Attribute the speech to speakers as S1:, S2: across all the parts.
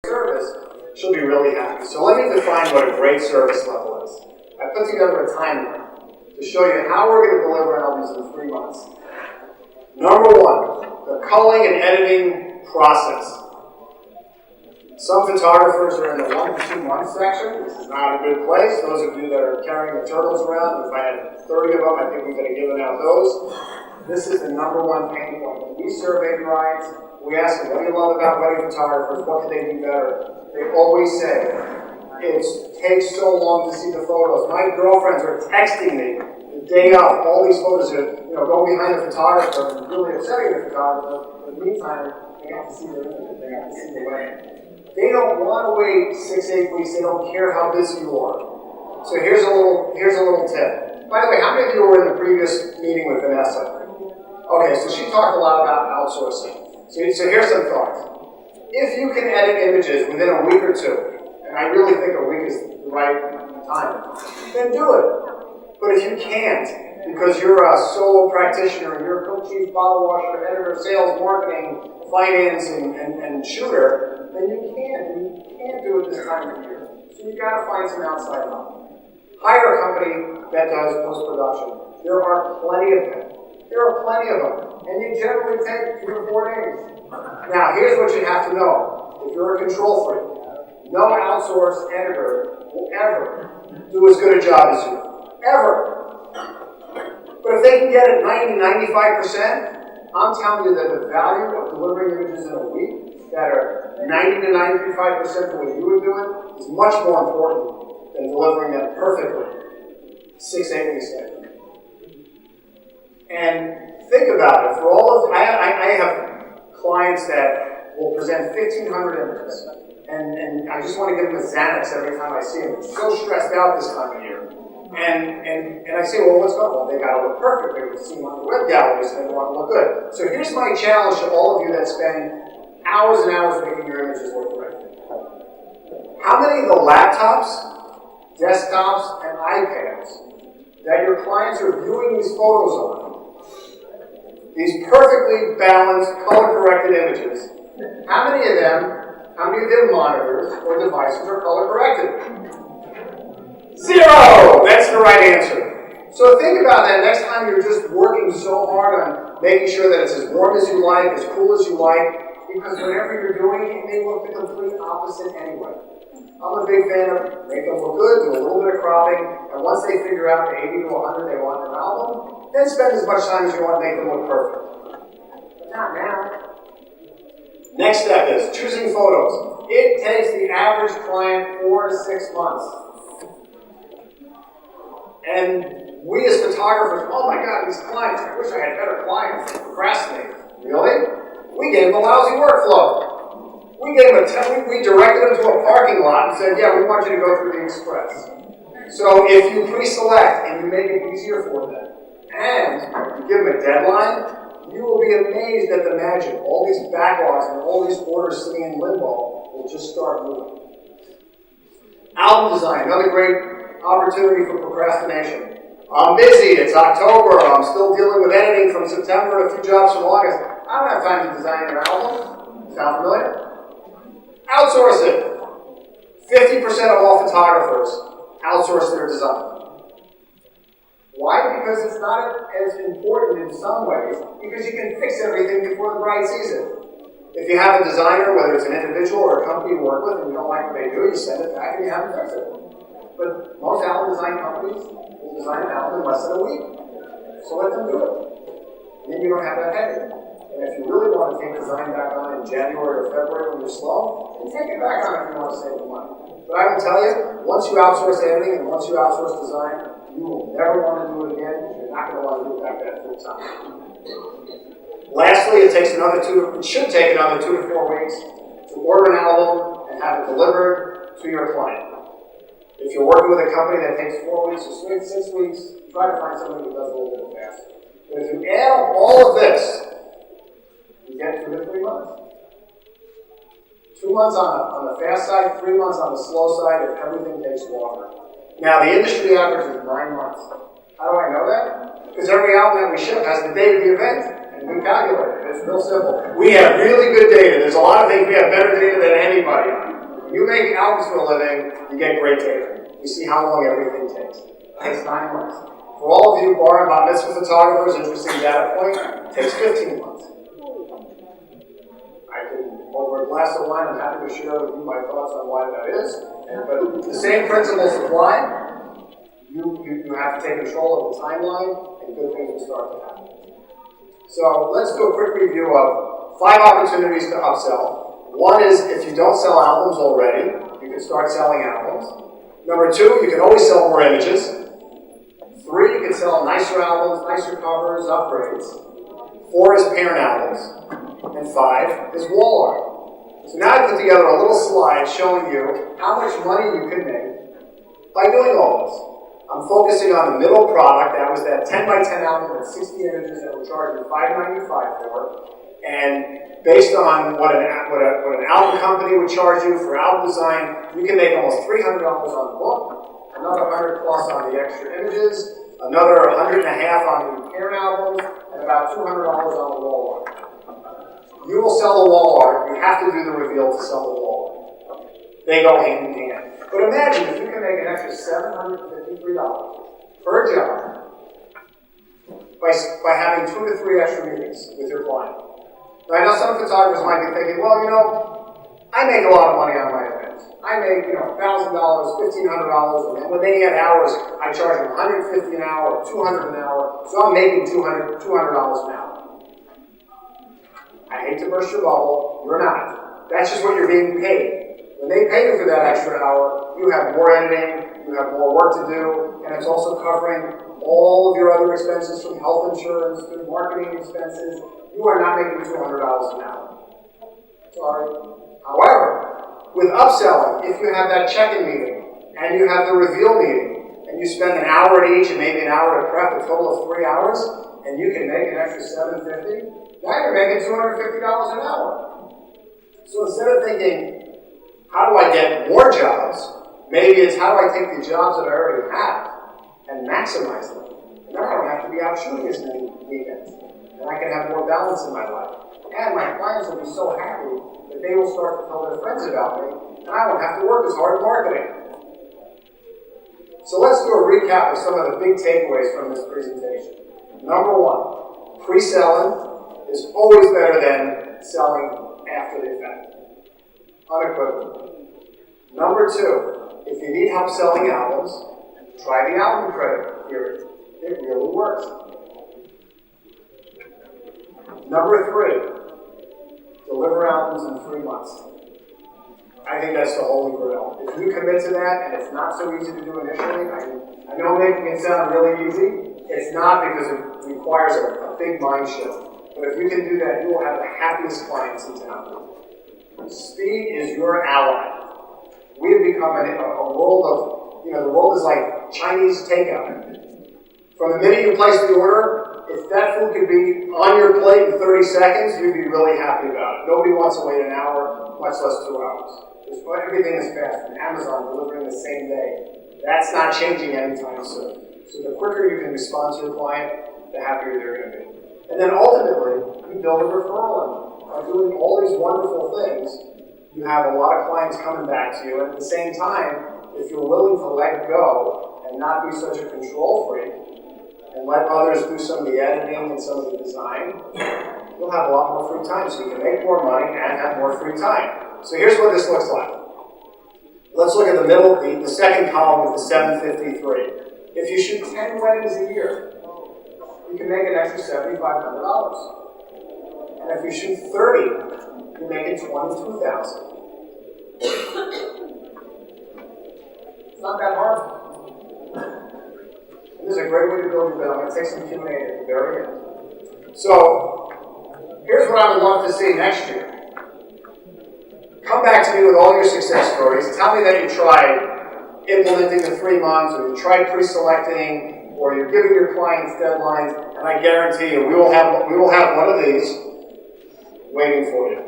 S1: service, she'll be really happy. So let me define what a great service level is. I put together a timeline to show you how we're going to deliver albums in 3 months. Number one, the culling and editing process. Some photographers are in the 1 to 2 month section. This is not a good place. Those of you that are carrying the turtles around, if I had 30 of them, I think we could have given out those. This is the number one pain point. When we survey brides, we ask them, what do you love about wedding photographers? What can they do better? They always say, it takes so long to see the photos. My girlfriends are texting me the day of. All these photos are, go behind the photographer and really upsetting the photographer. But meantime, they got to see the image. They got to see the wedding. They don't want to wait 6-8 weeks. They don't care how busy you are. So here's a little tip. By the way, how many of you were in the previous meeting with Vanessa? Okay, so she talked a lot about outsourcing. So here's some thoughts. If you can edit images within a week or two, and I really think a week is the right time, then do it. But if you can't, because you're a solo practitioner, you're a co-chief, bottle washer, editor, sales, marketing, finance, and shooter, then you can't do it this time of year. So you've got to find some outside help. Hire a company that does post-production. There are plenty of them. And you generally take 3 or 4 days. Now, here's what you have to know. If you're a control freak, no outsourced editor will ever do as good a job as you. Ever. But if they can get it 90-95%, I'm telling you that the value of delivering images in a week that are 90 to 95% the way you would do it is much more important than delivering them perfectly 6-8 weeks later. And think about it. For all of I have clients that will present 1,500 images, and I just want to give them a Xanax every time I see them. They're so stressed out this time of year. And I say, well, what's going on? They got to look perfect. They can see them on the web galleries, and they want to look good. So here's my challenge to all of you that spend hours and hours making your images look correct. How many of the laptops, desktops, and iPads that your clients are viewing these photos on, these perfectly balanced, color-corrected images, how many of their monitors or devices are color-corrected? 0! That's the right answer. So think about that next time you're just working so hard on making sure that it's as warm as you like, as cool as you like, because whatever you're doing, it may look the complete opposite anyway. I'm a big fan of make them look good, do a little bit of cropping, and once they figure out the 80 to 100 they want in an album, then spend as much time as you want to make them look perfect. But not now. Next step is choosing photos. It takes the average client 4 to 6 months. And we as photographers, oh my God, these clients, I wish I had better clients. They procrastinate. Really? We gave them a lousy workflow. We directed them to a parking lot and said, yeah, we want you to go through the express. So if you pre-select and you make it easier for them, and you give them a deadline, you will be amazed at the magic. All these backlogs and all these orders sitting in limbo will just start moving. Album design, another great opportunity for procrastination. I'm busy, it's October, I'm still dealing with editing from September and a few jobs from August. I don't have time to design an album. Sound familiar? Outsource it. 50% of all photographers outsource their design. Why? Because it's not as important in some ways, because you can fix everything before the bride sees it. If you have a designer, whether it's an individual or a company you work with, and you don't like what they do, you send it back and you have them fix it. But most album design companies will design an album in less than a week. So let them do it. And then you don't have that headache. And if you really want to take design back on in January or February when you're slow, then take it back on if you want to save the money. But I will tell you, once you outsource editing and once you outsource design, you will never want to do it again because you're not going to want to do it back that full time. Lastly, it should take another 2 to 4 weeks to order an album and have it delivered to your client. If you're working with a company that takes 4 weeks or 6 weeks, try to find somebody who does a little bit faster. But if you add up all of this, you get 2 to 3 months. 2 months on the fast side, 3 months on the slow side, if everything takes longer. Now, the industry average is 9 months. How do I know that? Because every album that we ship has the date of the event. And we calculate it. It's real simple. We have really good data. There's a lot of things we have better data than anybody on. When you make albums for a living, you get great data. You see how long everything takes. It takes 9 months. For all of you bar and bat mitzvah photographers, interesting data point, it takes 15 months. I can, over a glass of wine, I'm happy to share with you my thoughts on why that is. But the same principles apply. You have to take control of the timeline, and good things will start to happen. So let's do a quick review of 5 opportunities to upsell. One is if you don't sell albums already, you can start selling albums. Number 2, you can always sell more images. 3, you can sell nicer albums, nicer covers, upgrades. 4 is parent albums. And 5 is wall art. So now I put together a little slide showing you how much money you can make by doing all this. I'm focusing on the middle product. That was that 10 by 10 album with 60 images that we're charging $5.95 for. And based on what an album company would charge you for album design, you can make almost $300 on the book, another $100 plus on the extra images, another $150 on the parent albums, and about $200 on the wall art. You will sell the wall art. You have to do the reveal to sell the wall art. They go hand in hand. But imagine if you can make an extra $753 per job by having 2 to 3 extra meetings with your client. Now, I know some photographers might be thinking, well, you know, I make a lot of money on my events. I make, $1,000, $1,500, and then when they add hours, I charge them $150 an hour, $200 an hour, so I'm making $200 an hour. I hate to burst your bubble, you're not. That's just what you're being paid. When they pay you for that extra hour, you have more editing, you have more work to do, and it's also covering all of your other expenses from health insurance to marketing expenses. You are not making $200 an hour. Sorry. However, with upselling, if you have that check-in meeting, and you have the reveal meeting, and you spend an hour at each and maybe an hour to prep, a total of 3 hours, and you can make an extra $750, now you're making $250 an hour. So instead of thinking, how do I get more jobs? Maybe it's how do I take the jobs that I already have and maximize them? And then I don't have to be out shooting as many weekends. And I can have more balance in my life. And my clients will be so happy that they will start to tell their friends about me, and I won't have to work as hard marketing. So let's do a recap of some of the big takeaways from this presentation. Number 1, pre-selling is always better than selling after the event. Unequivocally. Number 2, if you need help selling albums, try the album credit theory. It really works. Number 3, deliver albums in 3 months. I think that's the holy grail. If you commit to that, and it's not so easy to do initially, I know making it sound really easy. It's not, because it requires a big mind shift. But if you can do that, you will have the happiest clients in town. Speed is your ally. We have become a world of, the world is like Chinese takeout. From the minute you place the order, if that food could be on your plate in 30 seconds, you'd be really happy about it. Nobody wants to wait an hour, much less 2 hours. Everything is fast. And Amazon delivering the same day. That's not changing anytime soon. So the quicker you can respond to your client, the happier they're going to be. And then ultimately, you build a referral engine. By doing all these wonderful things, you have a lot of clients coming back to you. And at the same time, if you're willing to let go and not be such a control freak, and let others do some of the editing and some of the design, you'll have a lot more free time. So you can make more money and have more free time. So here's what this looks like. Let's look at the middle, the second column with the 753. If you shoot 10 weddings a year, you can make an extra $7,500. And if you shoot 30, you're making $22,000. It's not that hard. And this is a great way to build your bill. I'm going to take some Q&A at the very end. So, here's what I would love to see next year. Come back to me with all your success stories. Tell me that you tried implementing the 3 months, or you tried pre-selecting, or you're giving your clients deadlines, and I guarantee you, we will have one of these waiting for you.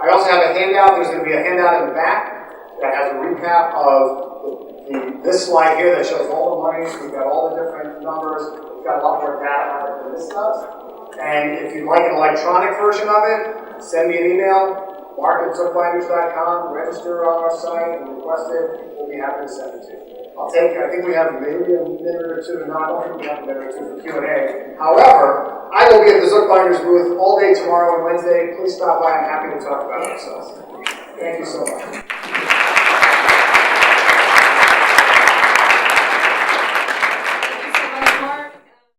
S1: I also have a handout. There's going to be a handout in the back that has a recap of this slide here that shows all the monies. We've got all the different numbers. We've got a lot more data on it than this does. And if you'd like an electronic version of it, send me an email. Mark at Zookbinders.com, register on our site, and request it. We'll be happy to send it to you. I think we have maybe a minute or two. No, I don't think we have a minute or two for Q&A. However, I will be at the Zookbinders booth all day tomorrow and Wednesday. Please stop by. I'm happy to talk about it. So, thank you so much.